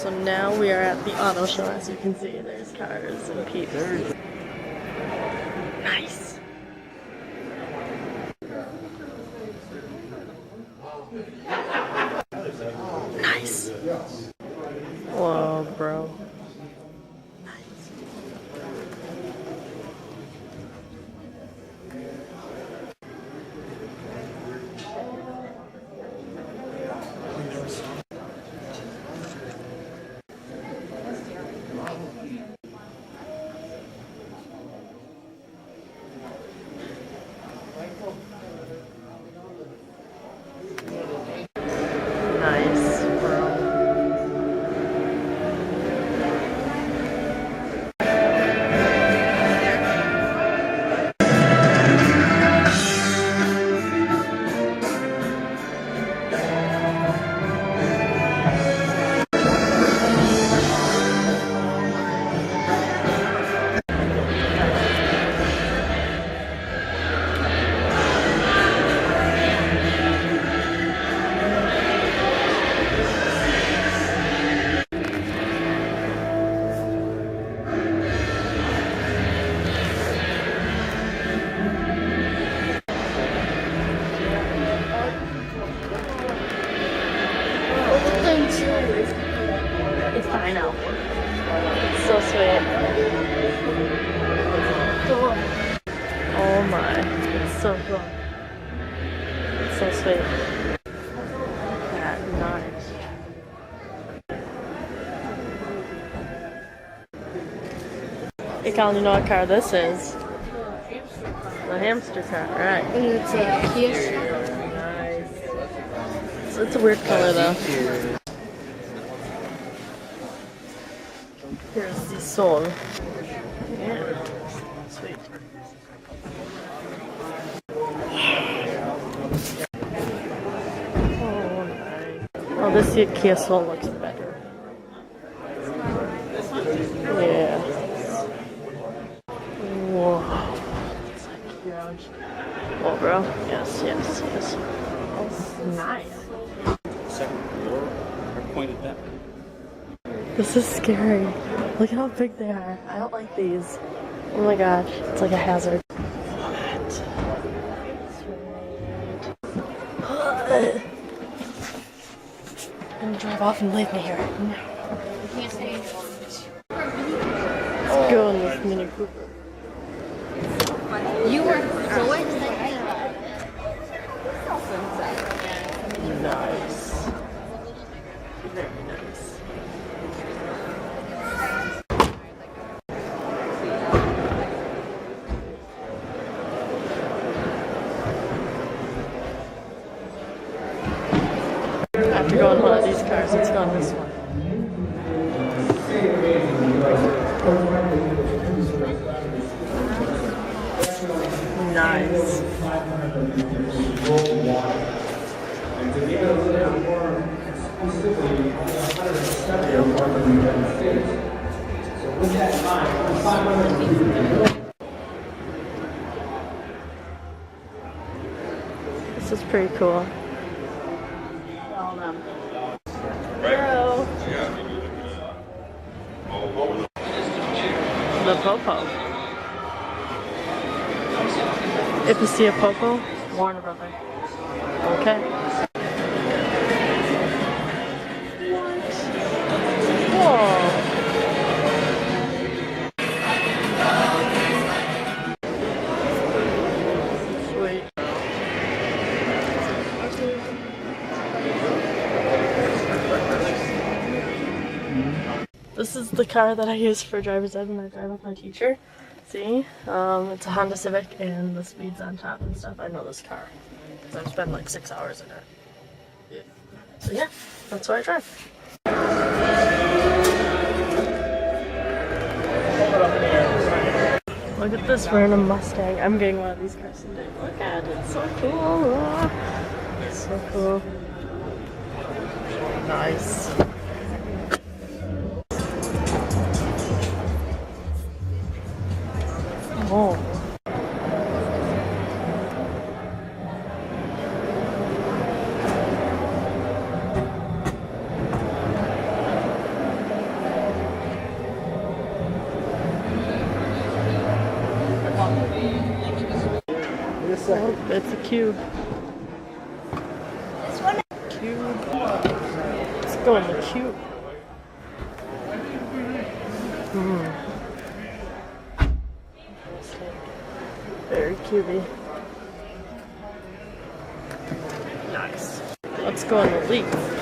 So now we are at the auto show. As you can see, there's cars and peeps. Nice. Nice. Whoa, bro. Nice, bro. It's fine now. It's so sweet. Cool. Oh my. It's so cool. It's so sweet. Yeah, nice. Hey Collin, you know what car this is? The hamster car, right. And it's a Kia. Nice. It's a weird color though. Here's the song. Yeah. Sweet. Oh, nice. Oh, this Kia Soul looks better. Yeah. Whoa. It's like huge. Whoa, bro. Yes, yes, yes. Oh, nice. Second floor are pointed that way. This is scary. Look at how big they are. I don't like these. Oh my gosh, it's like a hazard. I'm gonna drive off and leave me here. No. Let's go in this Mini Cooper. You were so excited. Nice. Very nice. After going one of these cars, let's go on this one. Nice. This is pretty cool. Hello. The Popo. If you see a Popo, Warner Brother. Okay. Whoa. Sweet. This is the car that I use for driver's ed when I drive with my teacher. See? It's a Honda Civic and the speed's on top and stuff. I know this car because I've spent like 6 hours in it. Yeah. So yeah, that's what I drive. Look at this random Mustang. I'm getting one of these cars today. Look at it. It's so cool. It's so cool. Nice. Oh. Oh, it's a cube. This one. Cube. Let's go in the cube. Very cubey. Nice. Let's go in the leaf.